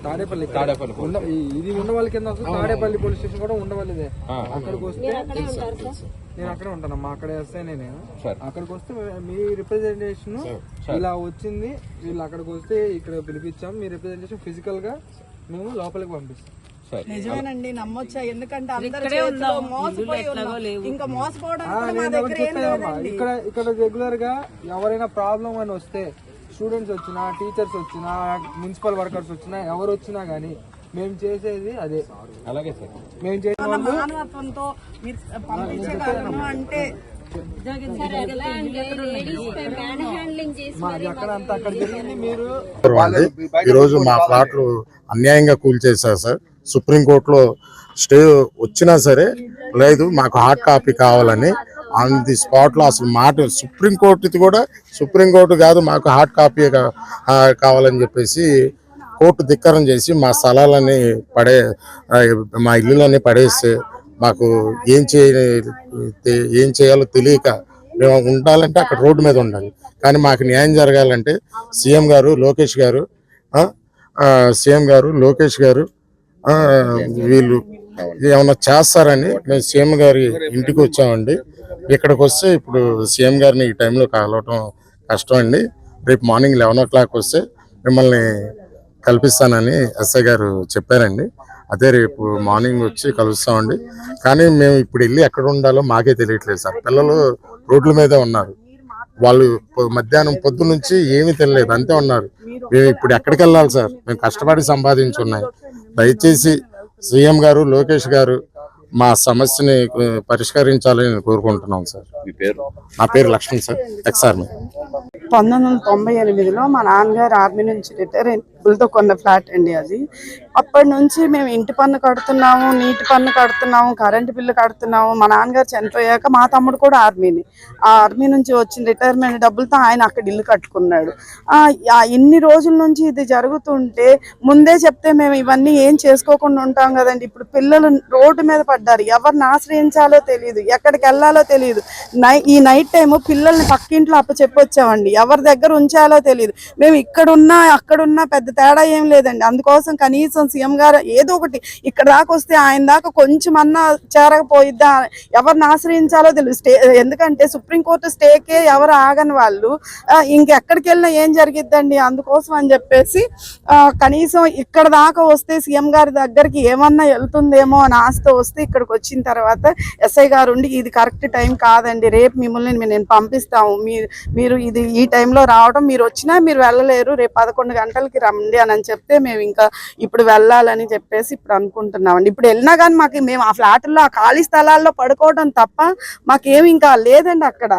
తాడేపల్లి ఇది ఉండవల్లి కింద Tadepalli police station కూడా ఉండవల్లిదే. అక్కడికి వస్తే నేను అక్కడే ఉంటానమ్మా, అక్కడ ఎస్ఐ నేను. అక్కడికి వస్తే మీ రిప్రజెంటేషన్ ఇలా వచ్చింది, వీళ్ళు అక్కడికి వస్తే ఇక్కడ పిలిపించాం, మీ రిప్రజెంటేషన్ ఫిజికల్ గా మేము లోపలికి పంపిస్తాం. నిజమేనండి, నమ్మొచ్చా? ఎందుకంటే ఇక్కడ రెగ్యులర్ గా ఎవరైనా ప్రాబ్లం అని వస్తే స్టూడెంట్స్ వచ్చినా, టీచర్స్ వచ్చినా, మున్సిపల్ వర్కర్స్ వచ్చినా, ఎవరు వచ్చినా గానీ మేము చేసేది అదే. అలాగే సార్, మేము చేసే మానవత్వంతో పంపించగలను అంటే ఈరోజు మా ఫ్లాట్లు అన్యాయంగా కూల్చేశారు సార్. సుప్రీంకోర్టులో స్టే వచ్చినా సరే లేదు, మాకు హార్డ్ కాపీ కావాలని ఆన్ ది స్పాట్ లో అసలు మాట సుప్రీంకోర్టు కాదు, మాకు హార్డ్ కాపీ కావాలని చెప్పేసి కోర్టు ధిక్కరం చేసి మా స్థలాలని మా ఇల్లులన్నీ పడేస్తే మాకు ఏం చేయాలో తెలియక మేము ఉండాలంటే అక్కడ రోడ్డు మీద ఉండాలి. కానీ మాకు న్యాయం జరగాలంటే సీఎం గారు లోకేష్ గారు వీళ్ళు ఏమన్నా చేస్తారని మేము సీఎం గారి ఇంటికి వచ్చామండి. ఇక్కడికి వస్తే ఇప్పుడు సీఎం గారిని ఈ టైంలో కలవటం కష్టం అండి. రేపు మార్నింగ్ 11 o'clock వస్తే మిమ్మల్ని కల్పిస్తానని ఎస్ఐ గారు చెప్పారండి. అదే రేపు మార్నింగ్ వచ్చి కలుస్తామండి. కానీ మేము ఇప్పుడు వెళ్ళి ఎక్కడ ఉండాలో మాకే తెలియట్లేదు సార్. పిల్లలు రోడ్ల మీదే ఉన్నారు, వాళ్ళు మధ్యాహ్నం పొద్దు నుంచి ఏమీ తెలియలేదు, అంతే ఉన్నారు. మేము ఇప్పుడు ఎక్కడికి వెళ్ళాలి సార్? మేము కష్టపడి సంపాదించున్నాయి. దయచేసి సీఎం గారు, లోకేష్ గారు మా సమస్యని పరిష్కరించాలని నేను కోరుకుంటున్నాం సార్. నా పేరు లక్ష్మణ్ సార్, ఎక్స్-ఆర్మీ. 1998లో మా నాన్నగారు ఆర్మీ నుంచి రిటైర్ అయిన కొన్న ఫ్లాట్ అండి అది. అప్పటి నుంచి మేము ఇంటి పన్ను కడుతున్నాము, నీటి పన్ను కడుతున్నాము, కరెంటు బిల్లు కడుతున్నాము. మా నాన్నగారు చనిపోయాక మా తమ్ముడు కూడా ఆర్మీని, ఆ ఆర్మీ నుంచి వచ్చిన రిటైర్మెంట్ డబ్బులతో ఆయన అక్కడ ఇల్లు కట్టుకున్నాడు. ఇన్ని రోజుల నుంచి ఇది జరుగుతుంటే ముందే చెప్తే మేము ఇవన్నీ ఏం చేసుకోకుండా ఉంటాం కదండి. ఇప్పుడు పిల్లలు రోడ్డు మీద పడ్డారు, ఎవరిని ఆశ్రయించాలో తెలియదు, ఎక్కడికి వెళ్ళాలో తెలియదు. ఈ నైట్ టైం పిల్లల్ని పక్కింట్లో చెప్పొచ్చామండి, ఎవరి దగ్గర ఉంచాలో తెలియదు. మేము ఇక్కడున్నా అక్కడున్నా పెద్ద తేడా ఏం లేదండి. అందుకోసం కనీసం సీఎం గారు ఏదో ఒకటి ఇక్కడ దాకా వస్తే ఆయన దాకా కొంచెం అన్నా చేరకపోయిద్దా, ఎవరిని ఆశ్రయించాలో తెలియదు. ఎందుకంటే సుప్రీంకోర్టు స్టేకే ఎవరు ఆగని వాళ్ళు ఇంకెక్కడికి వెళ్ళినా ఏం జరిగిద్దండి. అందుకోసం అని చెప్పేసి కనీసం ఇక్కడ దాకా వస్తే సీఎం గారి దగ్గరికి ఏమన్నా వెళ్తుందేమో అని ఆశతో వస్తే ఇక్కడికి వచ్చిన తర్వాత ఎస్ఐ గారు ఉండి ఇది కరెక్ట్ టైం కాదండి, రేపు మిమ్మల్ని నేను పంపిస్తాము, మీరు ఇది ఈ టైంలో రావడం, మీరు వచ్చినా మీరు వెళ్ళలేరు, రేపు 11 గంటలకి రండి అని చెప్తే మేము ఇంకా ఇప్పుడు వెళ్ళాలని చెప్పేసి ఇప్పుడు అనుకుంటున్నామండి. ఇప్పుడు వెళ్ళినా కానీ మేము ఆ ఫ్లాట్లో ఆ ఖాళీ స్థలాల్లో పడుకోవడం తప్ప మాకేమి ఇంకా లేదండి. అక్కడ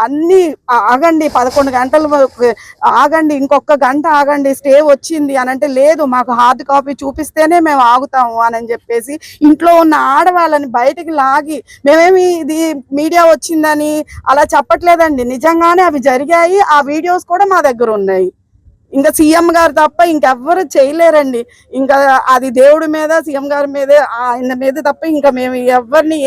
అన్ని ఆగండి, 11 గంటలు ఆగండి, ఇంకొక గంట ఆగండి, స్టే వచ్చింది అని అంటే లేదు, మాకు హార్డ్ కాపీ చూపిస్తేనే మేము ఆగుతాము అని చెప్పేసి ఇంట్లో ఉన్న ఆడవాళ్ళని బయటికి లాగి, మేమేమి ఇది మీడియా వచ్చిందని అలా చెప్పట్లేదండి, నిజంగానే అవి జరిగాయి. ఆ వీడియోస్ కూడా మా దగ్గర ఉన్నాయి. ఇంకా సీఎం గారు తప్ప ఇంకెవ్వరు చేయలేరండి. ఇంకా అది దేవుడి మీద, సీఎం గారి మీద, ఆయన మీద తప్ప ఇంకా మేము ఎవరిని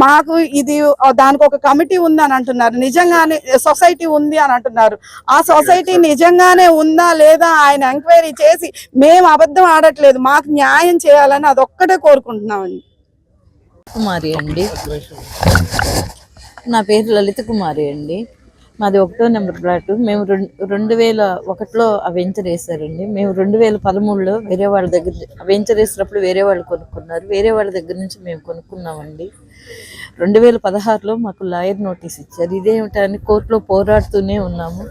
మాకు ఇది దానికి ఒక కమిటీ ఉంది అని అంటున్నారు, నిజంగానే సొసైటీ ఉంది అని అంటున్నారు. ఆ సొసైటీ నిజంగానే ఉందా లేదా ఆయన ఎంక్వైరీ చేసి, మేము అబద్ధం ఆడట్లేదు, మాకు న్యాయం చేయాలని అదొక్కటే కోరుకుంటున్నామండి. కుమారి అండి, నా పేరు లలిత కుమారి అండి. మాది 1వ నెంబర్ ఫ్లాట్. మేము 2001లో ఆ వెంచర్ వేసారండి. మేము 2013లో వేరే వాళ్ళ దగ్గర ఆ వెంచర్ వేసినప్పుడు వేరే వాళ్ళు కొనుక్కున్నారు, వేరే వాళ్ళ దగ్గర నుంచి మేము కొనుక్కున్నామండి. 2016లో మాకు లాయర్ నోటీస్ ఇచ్చారు. ఇదేమిటని కోర్టులో పోరాడుతూనే ఉన్నాము.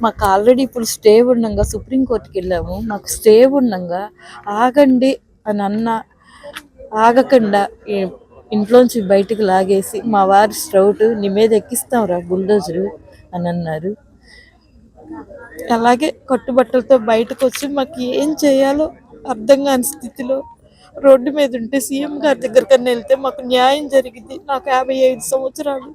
మాకు ఆల్రెడీ ఇప్పుడు స్టే ఉండగా సుప్రీంకోర్టుకి వెళ్ళాము. మాకు స్టే ఉండగా ఆగండి అని ఆగకుండా ఇంట్లోంచి బయటకు లాగేసి మా వారి స్ట్రౌట్ నీ మీద ఎక్కిస్తాం రా బుల్డోజరు అని అన్నారు. అలాగే కట్టుబట్టలతో బయటకు వచ్చి మాకు ఏం చేయాలో అర్థం కాని స్థితిలో రోడ్డు మీద ఉంటే సీఎం గారి దగ్గరకన్నా వెళ్తే మాకు న్యాయం జరిగింది. నాకు 55 సంవత్సరాలు.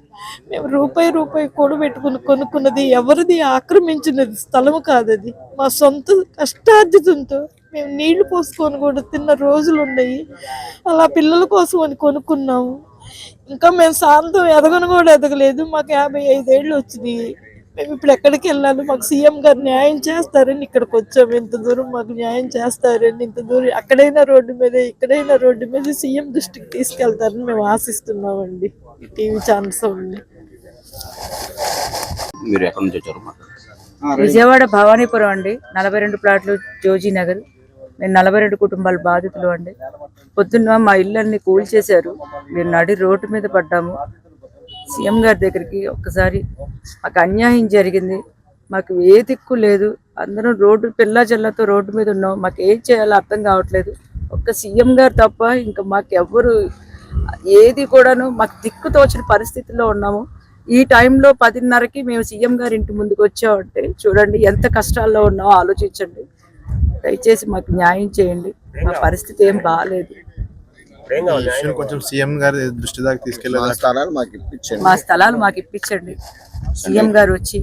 మేము రూపాయి కూడబెట్టుకుని కొనుక్కున్నది ఎవరిది ఆక్రమించినది స్థలము కాదది, మా సొంత కష్టార్జితంతో మేము నీళ్లు పోసుకొని కూడా తిన్న రోజులు ఉన్నాయి. అలా పిల్లల కోసం అని కొనుక్కున్నాము. ఇంకా మేము శాంతం ఎదగను కూడా ఎదగలేదు. మాకు 55 ఏళ్ళు వచ్చినాయి. మేము ఇప్పుడు ఎక్కడికి వెళ్ళాలి? మాకు సీఎం గారు న్యాయం చేస్తారని ఇక్కడికి వచ్చాము. ఇంత దూరం మాకు న్యాయం చేస్తారని, ఇంత దూరం అక్కడైనా రోడ్డు మీద, ఇక్కడైనా రోడ్డు మీద సీఎం దృష్టికి తీసుకెళ్తారని మేము ఆశిస్తున్నామండి. ఈ టీవీ ఛానల్స్ అండి. మీరు ఎక్కడి నుంచి వచ్చారు? విజయవాడ భవానీపురం అండి. 42 ప్లాట్లు జోజీ నగర్. మేము 42 కుటుంబాల బాధితులు అండి. పొద్దున్న మా ఇళ్ళన్ని కూల్చేశారు. మేము నడి రోడ్డు మీద పడ్డాము. సీఎం గారి దగ్గరికి ఒక్కసారి మాకు అన్యాయం జరిగింది, మాకు ఏ దిక్కు లేదు, అందరం రోడ్డు పిల్ల జల్లతో రోడ్డు మీద ఉన్నాం. మాకు ఏం చేయాలో అర్థం కావట్లేదు. ఒక్క సీఎం గారు తప్ప ఇంకా మాకు ఎవ్వరు ఏది కూడాను మాకు దిక్కు తోచిన పరిస్థితిలో ఉన్నాము. ఈ టైంలో 10:30కి మేము సీఎం గారి ఇంటి ముందుకు వచ్చామంటే చూడండి ఎంత కష్టాల్లో ఉన్నామో ఆలోచించండి. దయచేసి మాకు న్యాయం చేయండి. మా పరిస్థితి ఏం బాగాలేదు. కొంచెం సీఎం గారి దృష్టి దాకా తీసుకెళ్ళి మా స్థలాలు మాకు ఇప్పించండి. సీఎం గారు వచ్చి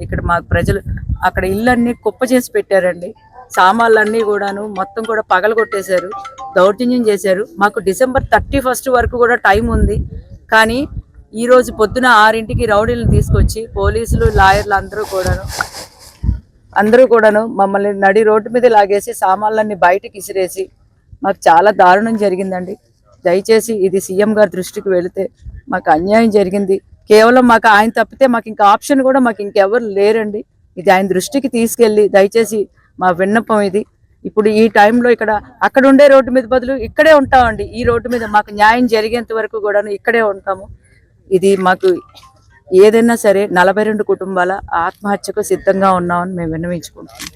ఇక్కడ మాకు ప్రజలు అక్కడ ఇళ్ళన్నీ కుప్ప చేసి పెట్టారండి. సామాన్లన్నీ కూడాను మొత్తం కూడా పగలగొట్టేశారు, దౌర్జన్యం చేశారు. మాకు December 31 వరకు కూడా టైం ఉంది. కానీ ఈ రోజు పొద్దున 6ంటికి రౌడీలను తీసుకొచ్చి పోలీసులు, లాయర్లు అందరూ కూడాను మమ్మల్ని నడి రోడ్డు మీద లాగేసి సామాన్లన్నీ బయటకి ఇసిరేసి మాకు చాలా దారుణం జరిగిందండి. దయచేసి ఇది సీఎం గారి దృష్టికి వెళితే మాకు అన్యాయం జరిగింది. కేవలం మాకు ఆయన తప్పితే మాకు ఇంకా ఆప్షన్ కూడా మాకు ఇంకెవరు లేరండి. ఇది ఆయన దృష్టికి తీసుకెళ్ళి దయచేసి మా విన్నపం ఇది. ఇప్పుడు ఈ టైంలో ఇక్కడ అక్కడ ఉండే రోడ్డు మీద బదులు ఇక్కడే ఉంటామండి. ఈ రోడ్డు మీద మాకు న్యాయం జరిగేంత వరకు కూడా ఇక్కడే ఉంటాము. ఇది మాకు ఏదైనా సరే 42 కుటుంబాల ఆత్మహత్యకు సిద్ధంగా ఉన్నామని మేము విన్నవించుకుంటున్నాం.